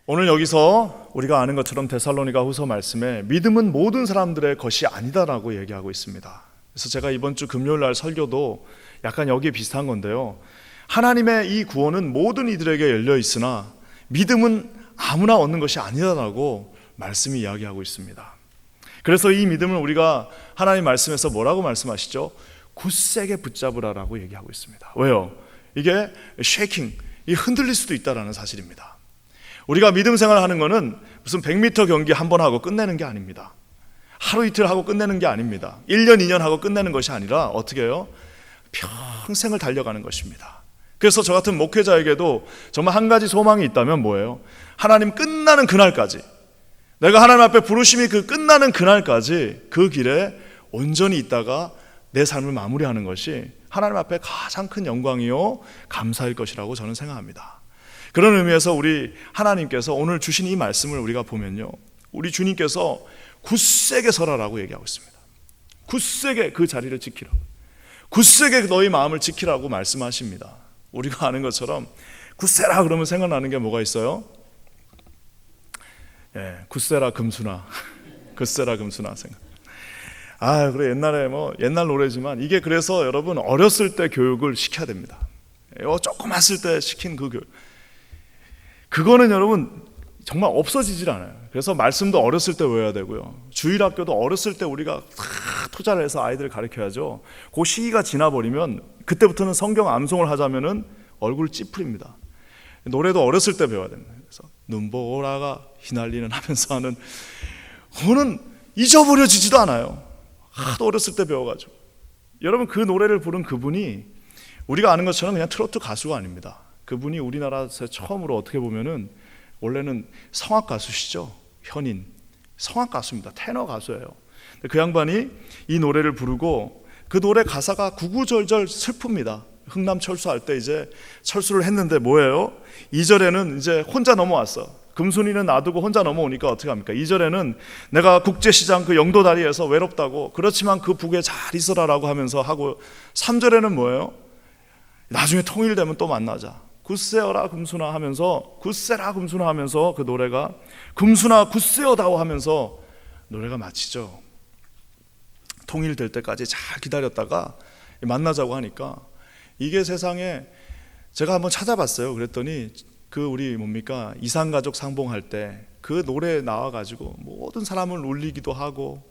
오늘 여기서 우리가 아는 것처럼 데살로니가 후서 말씀에 믿음은 모든 사람들의 것이 아니다라고 얘기하고 있습니다. 그래서 제가 이번 주 금요일 날 설교도 약간 여기에 비슷한 건데요, 하나님의 이 구원은 모든 이들에게 열려 있으나 믿음은 아무나 얻는 것이 아니다라고 말씀이 이야기하고 있습니다. 그래서 이 믿음을 우리가 하나님 말씀에서 뭐라고 말씀하시죠? 굳세게 붙잡으라라고 얘기하고 있습니다. 왜요? 이게 쉐이킹, 이 흔들릴 수도 있다라는 사실입니다. 우리가 믿음 생활하는 거는 무슨 100m 경기 한 번 하고 끝내는 게 아닙니다. 하루 이틀 하고 끝내는 게 아닙니다. 1년 2년 하고 끝내는 것이 아니라 어떻게 해요? 평생을 달려가는 것입니다. 그래서 저 같은 목회자에게도 정말 한 가지 소망이 있다면 뭐예요? 하나님 끝나는 그날까지, 내가 하나님 앞에 부르심이 그 끝나는 그날까지 그 길에 온전히 있다가 내 삶을 마무리하는 것이 하나님 앞에 가장 큰 영광이요 감사일 것이라고 저는 생각합니다. 그런 의미에서 우리 하나님께서 오늘 주신 이 말씀을 우리가 보면요, 우리 주님께서 굳세게 서라라고 얘기하고 있습니다. 굳세게 그 자리를 지키라고, 굳세게 너희 마음을 지키라고 말씀하십니다. 우리가 아는 것처럼 굳세라 그러면 생각나는 게 뭐가 있어요? 굳세라 금수나 굳세라 금수나 생각. 그래, 옛날에 옛날 노래지만 이게 그래서 여러분 어렸을 때 교육을 시켜야 됩니다. 조그맣을 때 시킨 그 교육, 그거는 여러분 정말 없어지질 않아요. 그래서 말씀도 어렸을 때 외워야 되고요, 주일학교도 어렸을 때 우리가 투자를 해서 아이들을 가르쳐야죠. 그 시기가 지나버리면 그때부터는 성경 암송을 하자면은 얼굴 찌푸립니다. 노래도 어렸을 때 배워야 됩니다. 그래서 눈보라가 휘날리는 하면서 하는 그거는 잊어버려지지도 않아요. 하도 어렸을 때 배워가지고. 여러분, 그 노래를 부른 그분이 우리가 아는 것처럼 그냥 트로트 가수가 아닙니다. 그분이 우리나라에서 처음으로 어떻게 보면은 원래는 성악 가수시죠. 현인 성악 가수입니다. 테너 가수예요. 그 양반이 이 노래를 부르고 그 노래 가사가 구구절절 슬픕니다. 흥남 철수할 때 이제 철수를 했는데 뭐예요? 2절에는 이제 혼자 넘어왔어. 금순이는 놔두고 혼자 넘어오니까 어떻게 합니까? 2절에는 내가 국제시장 그 영도다리에서 외롭다고, 그렇지만 그 북에 잘 있어라라고 하면서 하고, 3절에는 뭐예요? 나중에 통일되면 또 만나자. 굳세어라 금순아 하면서, 굳세라 금순아 하면서 그 노래가 금순아 굳세어다오 하면서 노래가 마치죠. 통일될 때까지 잘 기다렸다가 만나자고 하니까, 이게 세상에 제가 한번 찾아봤어요. 그랬더니 그 우리 이산가족 상봉할 때 그 노래 나와가지고 모든 사람을 울리기도 하고,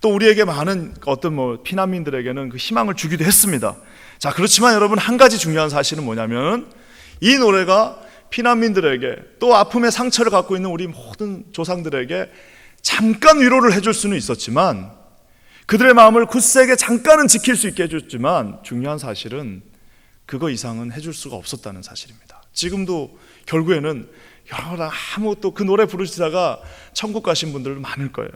또 우리에게 많은 어떤 피난민들에게는 그 희망을 주기도 했습니다. 자, 그렇지만 여러분, 한 가지 중요한 사실은 뭐냐면, 이 노래가 피난민들에게, 또 아픔의 상처를 갖고 있는 우리 모든 조상들에게 잠깐 위로를 해줄 수는 있었지만, 그들의 마음을 굳세게 잠깐은 지킬 수 있게 해줬지만, 중요한 사실은 그거 이상은 해줄 수가 없었다는 사실입니다. 지금도 결국에는 아무 또 그 노래 부르시다가 천국 가신 분들 많을 거예요.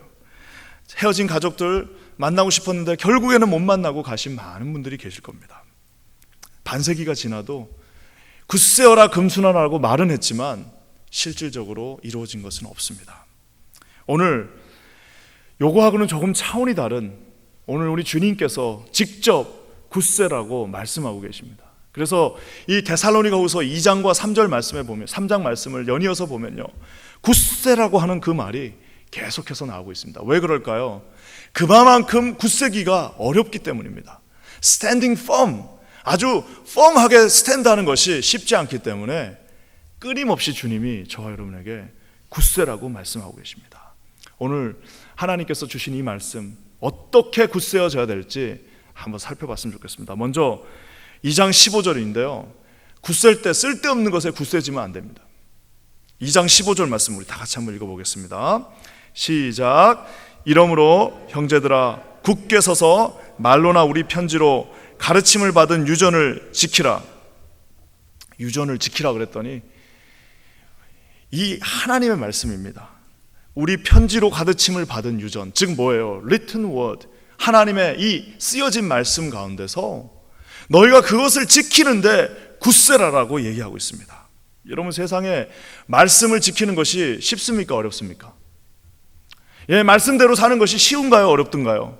헤어진 가족들 만나고 싶었는데 결국에는 못 만나고 가신 많은 분들이 계실 겁니다. 반세기가 지나도 굳세어라 금순아라고 말은 했지만 실질적으로 이루어진 것은 없습니다. 오늘 요거하고는 조금 차원이 다른, 오늘 우리 주님께서 직접 굳세라고 말씀하고 계십니다. 그래서 이 데살로니가후서 2장과 3절 말씀에 보면, 3장 말씀을 연이어서 보면요, 굳세라고 하는 그 말이 계속해서 나오고 있습니다. 왜 그럴까요? 그만큼 굳세기가 어렵기 때문입니다. Standing firm, 아주 firm하게 스탠드하는 것이 쉽지 않기 때문에 끊임없이 주님이 저와 여러분에게 굳세라고 말씀하고 계십니다. 오늘 하나님께서 주신 이 말씀, 어떻게 굳세어져야 될지 한번 살펴봤으면 좋겠습니다. 먼저 2장 15절인데요, 굳셀 때 쓸데없는 것에 굳세지면 안 됩니다. 2장 15절 말씀 우리 다 같이 한번 읽어보겠습니다. 시작. 이러므로 형제들아, 굳게 서서 말로나 우리 편지로 가르침을 받은 유전을 지키라. 유전을 지키라 그랬더니 이 하나님의 말씀입니다. 우리 편지로 가르침을 받은 유전, 즉 뭐예요? written word, 하나님의 이 쓰여진 말씀 가운데서 너희가 그것을 지키는데 굳세라라고 얘기하고 있습니다. 여러분, 세상에 말씀을 지키는 것이 쉽습니까? 어렵습니까? 말씀대로 사는 것이 쉬운가요? 어렵던가요?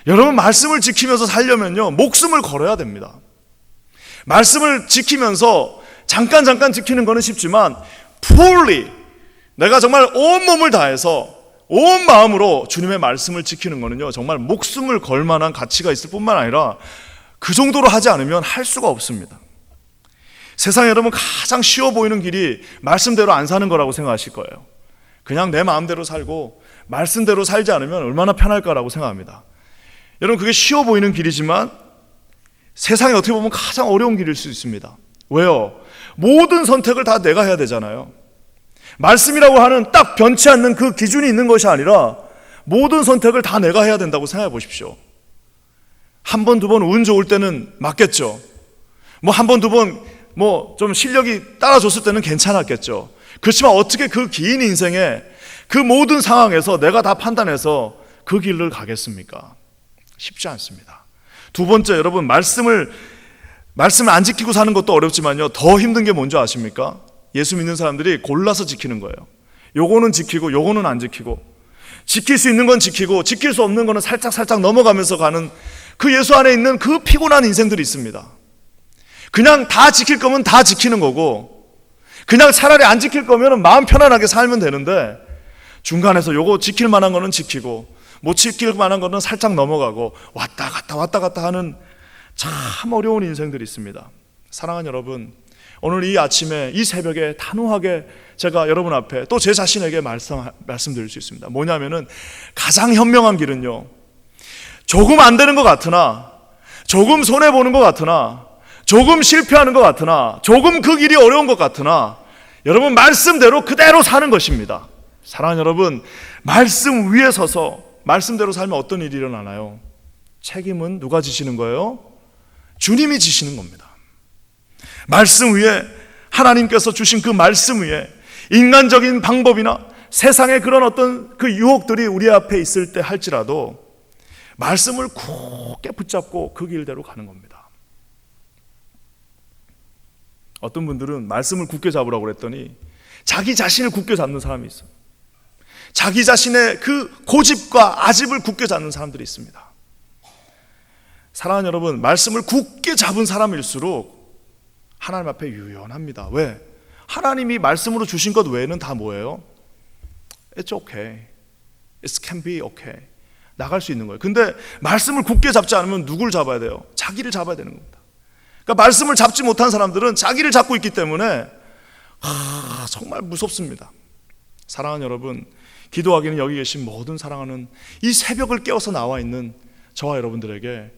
여러분, 말씀을 지키면서 살려면요, 목숨을 걸어야 됩니다. 말씀을 지키면서 잠깐 지키는 것은 쉽지만 fully, 내가 정말 온 몸을 다해서 온 마음으로 주님의 말씀을 지키는 거는요, 정말 목숨을 걸 만한 가치가 있을 뿐만 아니라 그 정도로 하지 않으면 할 수가 없습니다. 세상에 여러분 가장 쉬워 보이는 길이 말씀대로 안 사는 거라고 생각하실 거예요. 그냥 내 마음대로 살고 말씀대로 살지 않으면 얼마나 편할까라고 생각합니다. 여러분, 그게 쉬워 보이는 길이지만 세상에 어떻게 보면 가장 어려운 길일 수 있습니다. 왜요? 모든 선택을 다 내가 해야 되잖아요. 말씀이라고 하는 딱 변치 않는 그 기준이 있는 것이 아니라 모든 선택을 다 내가 해야 된다고 생각해 보십시오. 한 번, 두 번 운 좋을 때는 맞겠죠. 한 번, 두 번 좀 실력이 따라줬을 때는 괜찮았겠죠. 그렇지만 어떻게 그 긴 인생에 그 모든 상황에서 내가 다 판단해서 그 길을 가겠습니까? 쉽지 않습니다. 두 번째, 여러분, 말씀을 안 지키고 사는 것도 어렵지만요, 더 힘든 게 뭔지 아십니까? 예수 믿는 사람들이 골라서 지키는 거예요. 요거는 지키고 요거는 안 지키고, 지킬 수 있는 건 지키고 지킬 수 없는 거는 살짝 넘어가면서 가는 그 예수 안에 있는 그 피곤한 인생들이 있습니다. 그냥 다 지킬 거면 다 지키는 거고, 그냥 차라리 안 지킬 거면 마음 편안하게 살면 되는데, 중간에서 요거 지킬 만한 거는 지키고 못 지킬 만한 거는 살짝 넘어가고 왔다 갔다 하는 참 어려운 인생들이 있습니다. 사랑하는 여러분, 오늘 이 아침에 이 새벽에 단호하게 제가 여러분 앞에 또 제 자신에게 말씀드릴 수 있습니다. 뭐냐면은 가장 현명한 길은요, 조금 안 되는 것 같으나, 조금 손해보는 것 같으나, 조금 실패하는 것 같으나, 조금 그 길이 어려운 것 같으나 여러분 말씀대로 그대로 사는 것입니다. 사랑하는 여러분, 말씀 위에 서서 말씀대로 살면 어떤 일이 일어나나요? 책임은 누가 지시는 거예요? 주님이 지시는 겁니다. 말씀 위에, 하나님께서 주신 그 말씀 위에 인간적인 방법이나 세상의 그런 어떤 그 유혹들이 우리 앞에 있을 때 할지라도 말씀을 굳게 붙잡고 그 길대로 가는 겁니다. 어떤 분들은 말씀을 굳게 잡으라고 그랬더니 자기 자신을 굳게 잡는 사람이 있어요. 자기 자신의 그 고집과 아집을 굳게 잡는 사람들이 있습니다. 사랑하는 여러분, 말씀을 굳게 잡은 사람일수록 하나님 앞에 유연합니다. 왜? 하나님이 말씀으로 주신 것 외에는 다 뭐예요? It's okay. It can be okay. 나갈 수 있는 거예요. 근데 말씀을 굳게 잡지 않으면 누굴 잡아야 돼요? 자기를 잡아야 되는 겁니다. 그러니까 말씀을 잡지 못한 사람들은 자기를 잡고 있기 때문에 정말 무섭습니다. 사랑하는 여러분, 기도하기는 여기 계신 모든 사랑하는 이 새벽을 깨워서 나와 있는 저와 여러분들에게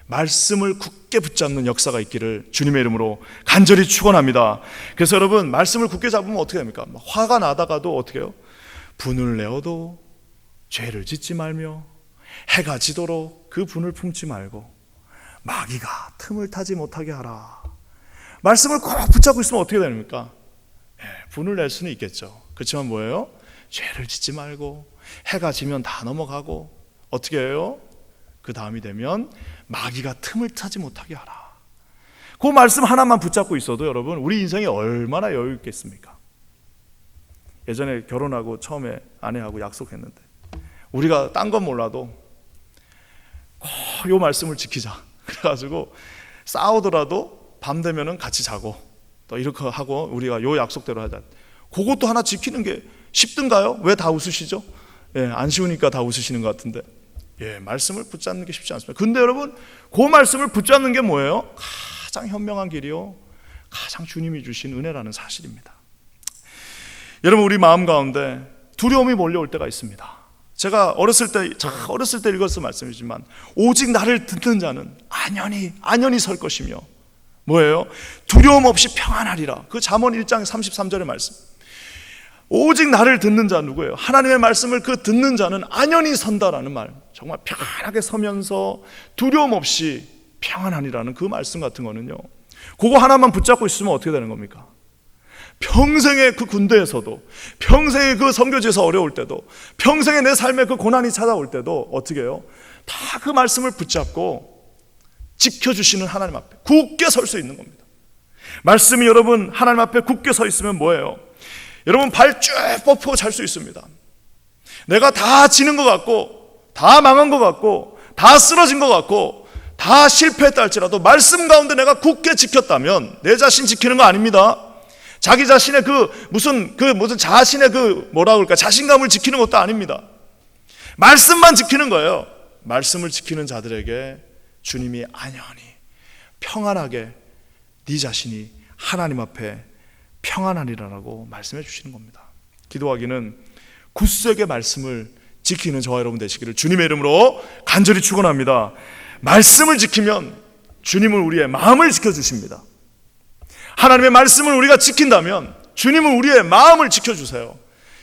말씀을 굳게 붙잡는 역사가 있기를 주님의 이름으로 간절히 축원합니다. 그래서 여러분, 말씀을 굳게 잡으면 어떻게 됩니까? 화가 나다가도 어떻게 해요? 분을 내어도 죄를 짓지 말며 해가 지도록 그 분을 품지 말고 마귀가 틈을 타지 못하게 하라. 말씀을 꼭 붙잡고 있으면 어떻게 됩니까? 분을 낼 수는 있겠죠. 그렇지만 뭐예요? 죄를 짓지 말고 해가 지면 다 넘어가고 어떻게 해요? 그 다음이 되면 마귀가 틈을 타지 못하게 하라. 그 말씀 하나만 붙잡고 있어도 여러분, 우리 인생이 얼마나 여유 있겠습니까? 예전에 결혼하고 처음에 아내하고 약속했는데 우리가 딴 건 몰라도 꼭 이 말씀을 지키자. 그래가지고 싸우더라도 밤 되면은 같이 자고 또 이렇게 하고 우리가 요 약속대로 하자. 그것도 하나 지키는 게 쉽든가요? 왜 다 웃으시죠? 안 쉬우니까 다 웃으시는 것 같은데, 말씀을 붙잡는 게 쉽지 않습니다. 근데 여러분, 그 말씀을 붙잡는 게 뭐예요? 가장 현명한 길이요, 가장 주님이 주신 은혜라는 사실입니다. 여러분, 우리 마음 가운데 두려움이 몰려올 때가 있습니다. 제가 어렸을 때 읽어서 말씀이지만, 오직 나를 듣는 자는 안연히 설 것이며, 뭐예요? 두려움 없이 평안하리라. 그 잠언 1장 33절의 말씀. 오직 나를 듣는 자 누구예요? 하나님의 말씀을 그 듣는 자는 안연히 선다라는 말. 정말 편안하게 서면서 두려움 없이 평안하리라는 그 말씀 같은 거는요, 그거 하나만 붙잡고 있으면 어떻게 되는 겁니까? 평생의 그 군대에서도, 평생의 그 선교지에서 어려울 때도, 평생의 내 삶에 그 고난이 찾아올 때도 어떻게 해요? 다 그 말씀을 붙잡고 지켜주시는 하나님 앞에 굳게 설 수 있는 겁니다. 말씀이 여러분 하나님 앞에 굳게 서 있으면 뭐예요? 여러분 발 쭉 뻗고 잘 수 있습니다. 내가 다 지는 것 같고, 다 망한 것 같고, 다 쓰러진 것 같고, 다 실패했다 할지라도 말씀 가운데 내가 굳게 지켰다면, 내 자신 지키는 거 아닙니다. 자기 자신의 무슨 자신의 자신감을 지키는 것도 아닙니다. 말씀만 지키는 거예요. 말씀을 지키는 자들에게 주님이 안연히 평안하게 네 자신이 하나님 앞에 평안하리라고 말씀해 주시는 겁니다. 기도하기는 굳세게 말씀을 지키는 저와 여러분 되시기를 주님의 이름으로 간절히 축원합니다. 말씀을 지키면 주님은 우리의 마음을 지켜주십니다. 하나님의 말씀을 우리가 지킨다면 주님은 우리의 마음을 지켜주세요.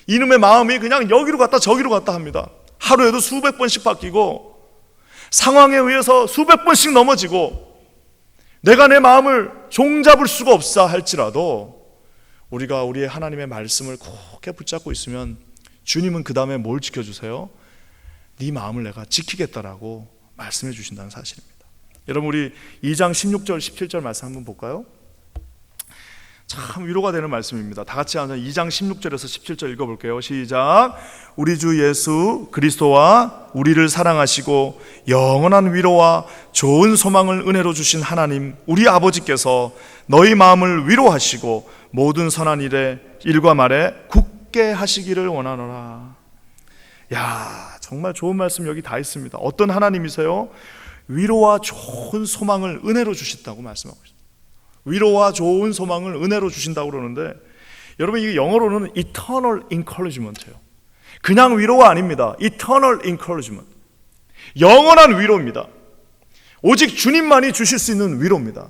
이놈의 마음이 그냥 여기로 갔다 저기로 갔다 합니다. 하루에도 수백 번씩 바뀌고 상황에 의해서 수백 번씩 넘어지고 내가 내 마음을 종잡을 수가 없사 할지라도 우리가 우리의 하나님의 말씀을 굳게 붙잡고 있으면 주님은 그 다음에 뭘 지켜주세요? 네 마음을 내가 지키겠다라고 말씀해 주신다는 사실입니다. 여러분 우리 2장 16절 17절 말씀 한번 볼까요? 참 위로가 되는 말씀입니다. 다 같이 한번 2장 16절에서 17절 읽어볼게요. 시작. 우리 주 예수 그리스도와 우리를 사랑하시고 영원한 위로와 좋은 소망을 은혜로 주신 하나님 우리 아버지께서 너희 마음을 위로하시고 모든 선한 일과 말에 굳게 하시기를 원하노라. 야, 정말 좋은 말씀 여기 다 있습니다. 어떤 하나님이세요? 위로와 좋은 소망을 은혜로 주신다고 말씀하고 있습니다. 위로와 좋은 소망을 은혜로 주신다고 그러는데 여러분 이게 영어로는 eternal encouragement예요. 그냥 위로가 아닙니다. eternal encouragement. 영원한 위로입니다. 오직 주님만이 주실 수 있는 위로입니다.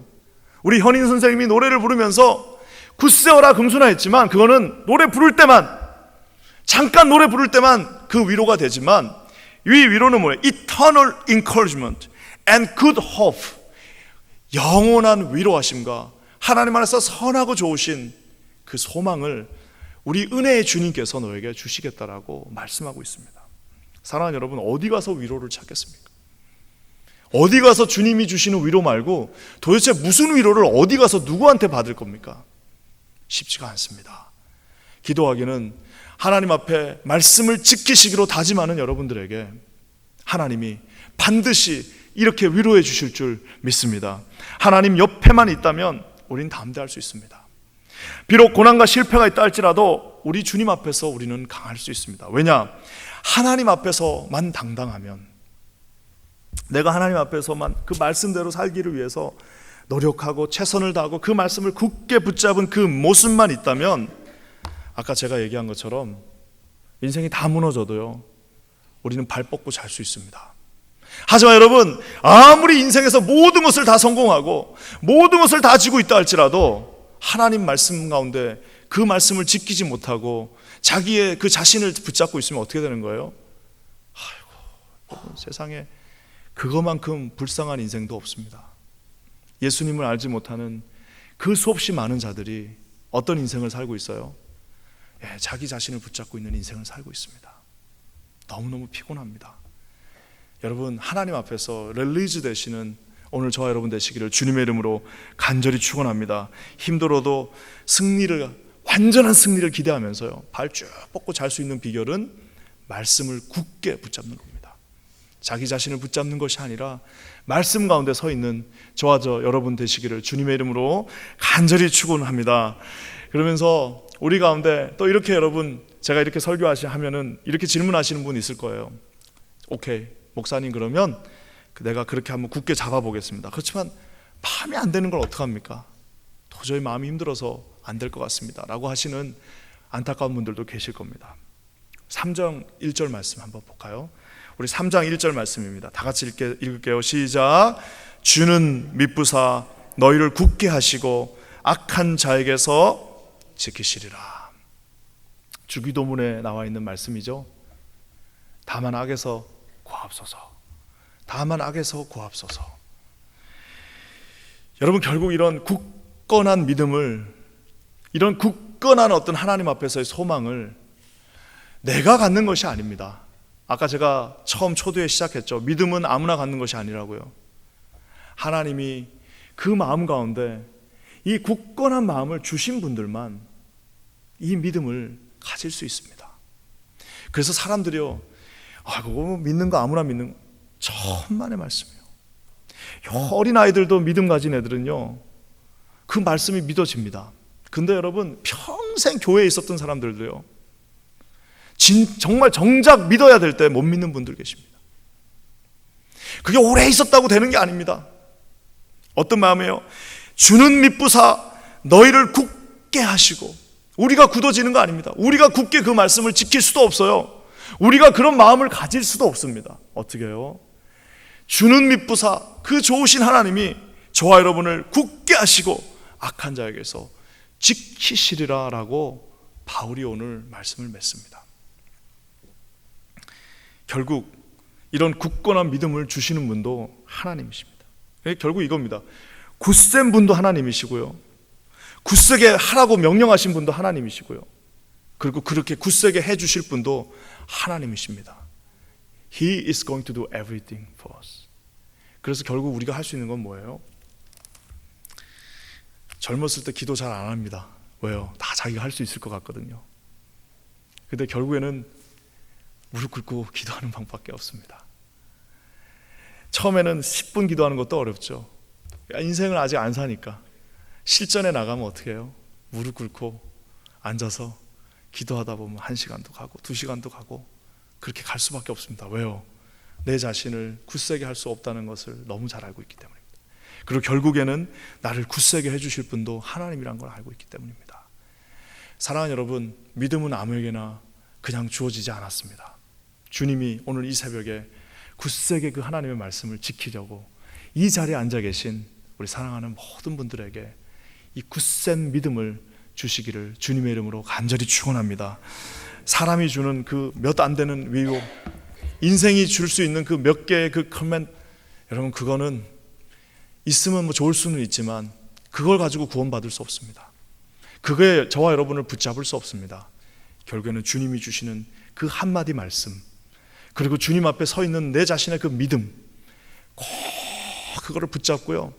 우리 현인 선생님이 노래를 부르면서 굳세어라 금수나 했지만 그거는 노래 부를 때만 잠깐 노래 부를 때만 그 위로가 되지만 이 위로는 뭐예요? eternal encouragement and good hope. 영원한 위로하심과 하나님 안에서 선하고 좋으신 그 소망을 우리 은혜의 주님께서 너에게 주시겠다라고 말씀하고 있습니다. 사랑하는 여러분, 어디 가서 위로를 찾겠습니까? 어디 가서 주님이 주시는 위로 말고 도대체 무슨 위로를 어디 가서 누구한테 받을 겁니까? 쉽지가 않습니다. 기도하기는 하나님 앞에 말씀을 지키시기로 다짐하는 여러분들에게 하나님이 반드시 이렇게 위로해 주실 줄 믿습니다. 하나님 옆에만 있다면 우린 담대할 수 있습니다. 비록 고난과 실패가 있다 할지라도 우리 주님 앞에서 우리는 강할 수 있습니다. 왜냐? 하나님 앞에서만 당당하면, 내가 하나님 앞에서만 그 말씀대로 살기를 위해서 노력하고 최선을 다하고 그 말씀을 굳게 붙잡은 그 모습만 있다면, 아까 제가 얘기한 것처럼 인생이 다 무너져도요 우리는 발 뻗고 잘 수 있습니다. 하지만 여러분, 아무리 인생에서 모든 것을 다 성공하고 모든 것을 다 지고 있다 할지라도 하나님 말씀 가운데 그 말씀을 지키지 못하고 자기의 그 자신을 붙잡고 있으면 어떻게 되는 거예요? 아이고, 세상에 그거만큼 불쌍한 인생도 없습니다. 예수님을 알지 못하는 그 수없이 많은 자들이 어떤 인생을 살고 있어요? 자기 자신을 붙잡고 있는 인생을 살고 있습니다. 너무너무 피곤합니다. 여러분, 하나님 앞에서 릴리즈 되시는 오늘 저와 여러분 되시기를 주님의 이름으로 간절히 축원합니다. 힘들어도 완전한 승리를 기대하면서요 발 쭉 뻗고 잘 수 있는 비결은 말씀을 굳게 붙잡는 겁니다. 자기 자신을 붙잡는 것이 아니라 말씀 가운데 서 있는 저와 여러분 되시기를 주님의 이름으로 간절히 축원합니다. 그러면서 우리 가운데 또 이렇게 여러분, 제가 이렇게 설교하시면은 이렇게 질문하시는 분 있을 거예요. 오케이, 목사님, 그러면 내가 그렇게 한번 굳게 잡아보겠습니다. 그렇지만 마음이 안 되는 걸 어떡합니까? 도저히 마음이 힘들어서 안 될 것 같습니다 라고 하시는 안타까운 분들도 계실 겁니다. 3장 1절 말씀 한번 볼까요? 우리 3장 1절 말씀입니다. 다 같이 읽을게요. 시작. 주는 미쁘사 너희를 굳게 하시고 악한 자에게서 지키시리라. 주기도문에 나와 있는 말씀이죠. 다만 악에서 구하옵소서. 다만 악에서 구하옵소서. 여러분, 결국 이런 굳건한 믿음을, 이런 굳건한 어떤 하나님 앞에서의 소망을 내가 갖는 것이 아닙니다. 아까 제가 처음 초두에 시작했죠. 믿음은 아무나 갖는 것이 아니라고요. 하나님이 그 마음 가운데 이 굳건한 마음을 주신 분들만 이 믿음을 가질 수 있습니다. 그래서 사람들이요, 그거 믿는 거 아무나 믿는 거, 천만의 말씀이에요. 어린아이들도 믿음 가진 애들은요 그 말씀이 믿어집니다. 근데 여러분, 평생 교회에 있었던 사람들도요, 정말 정작 믿어야 될 때 못 믿는 분들 계십니다. 그게 오래 있었다고 되는 게 아닙니다. 어떤 마음이에요? 주는 미쁘사 너희를 굳게 하시고. 우리가 굳어지는 거 아닙니다. 우리가 굳게 그 말씀을 지킬 수도 없어요. 우리가 그런 마음을 가질 수도 없습니다. 어떻게 해요? 주는 미쁘사, 그 좋으신 하나님이 저와 여러분을 굳게 하시고 악한 자에게서 지키시리라 라고 바울이 오늘 말씀을 맺습니다. 결국 이런 굳건한 믿음을 주시는 분도 하나님이십니다. 결국 이겁니다. 굳센 분도 하나님이시고요, 굳세게 하라고 명령하신 분도 하나님이시고요, 그리고 그렇게 굳세게 해주실 분도 하나님이십니다. He is going to do everything for us. 그래서 결국 우리가 할 수 있는 건 뭐예요? 젊었을 때 기도 잘 안 합니다. 왜요? 다 자기가 할 수 있을 것 같거든요. 근데 결국에는 무릎 꿇고 기도하는 방법밖에 없습니다. 처음에는 10분 기도하는 것도 어렵죠. 인생을 아직 안 사니까. 실전에 나가면 어떻게 해요? 무릎 꿇고 앉아서 기도하다 보면 1시간도 가고 2시간도 가고 그렇게 갈 수밖에 없습니다. 왜요? 내 자신을 굳세게 할 수 없다는 것을 너무 잘 알고 있기 때문입니다. 그리고 결국에는 나를 굳세게 해주실 분도 하나님이란 걸 알고 있기 때문입니다. 사랑하는 여러분, 믿음은 아무에게나 그냥 주어지지 않았습니다. 주님이 오늘 이 새벽에 굳세게 그 하나님의 말씀을 지키려고 이 자리에 앉아 계신 우리 사랑하는 모든 분들에게 이 굳센 믿음을 주시기를 주님의 이름으로 간절히 축원합니다. 사람이 주는 그 몇 안 되는 위로, 인생이 줄 수 있는 그 몇 개의 그 커맨, 여러분 그거는 있으면 뭐 좋을 수는 있지만 그걸 가지고 구원받을 수 없습니다. 그게 저와 여러분을 붙잡을 수 없습니다. 결국에는 주님이 주시는 그 한마디 말씀, 그리고 주님 앞에 서 있는 내 자신의 그 믿음, 꼭 그거를 붙잡고요,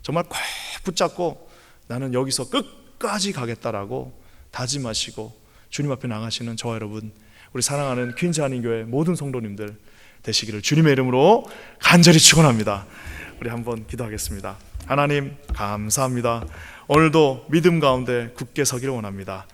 정말 꼭 붙잡고 나는 여기서 끝까지 가겠다라고 다짐하시고 주님 앞에 나가시는 저와 여러분, 우리 사랑하는 퀸즈 한인교회 모든 성도님들 되시기를 주님의 이름으로 간절히 축원합니다. 우리 한번 기도하겠습니다. 하나님 감사합니다. 오늘도 믿음 가운데 굳게 서기를 원합니다.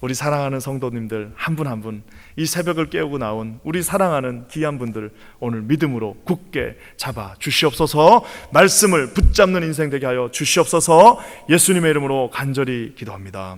우리 사랑하는 성도님들 한 분 한 분, 이 새벽을 깨우고 나온 우리 사랑하는 귀한 분들 오늘 믿음으로 굳게 잡아 주시옵소서. 말씀을 붙잡는 인생 되게 하여 주시옵소서. 예수님의 이름으로 간절히 기도합니다.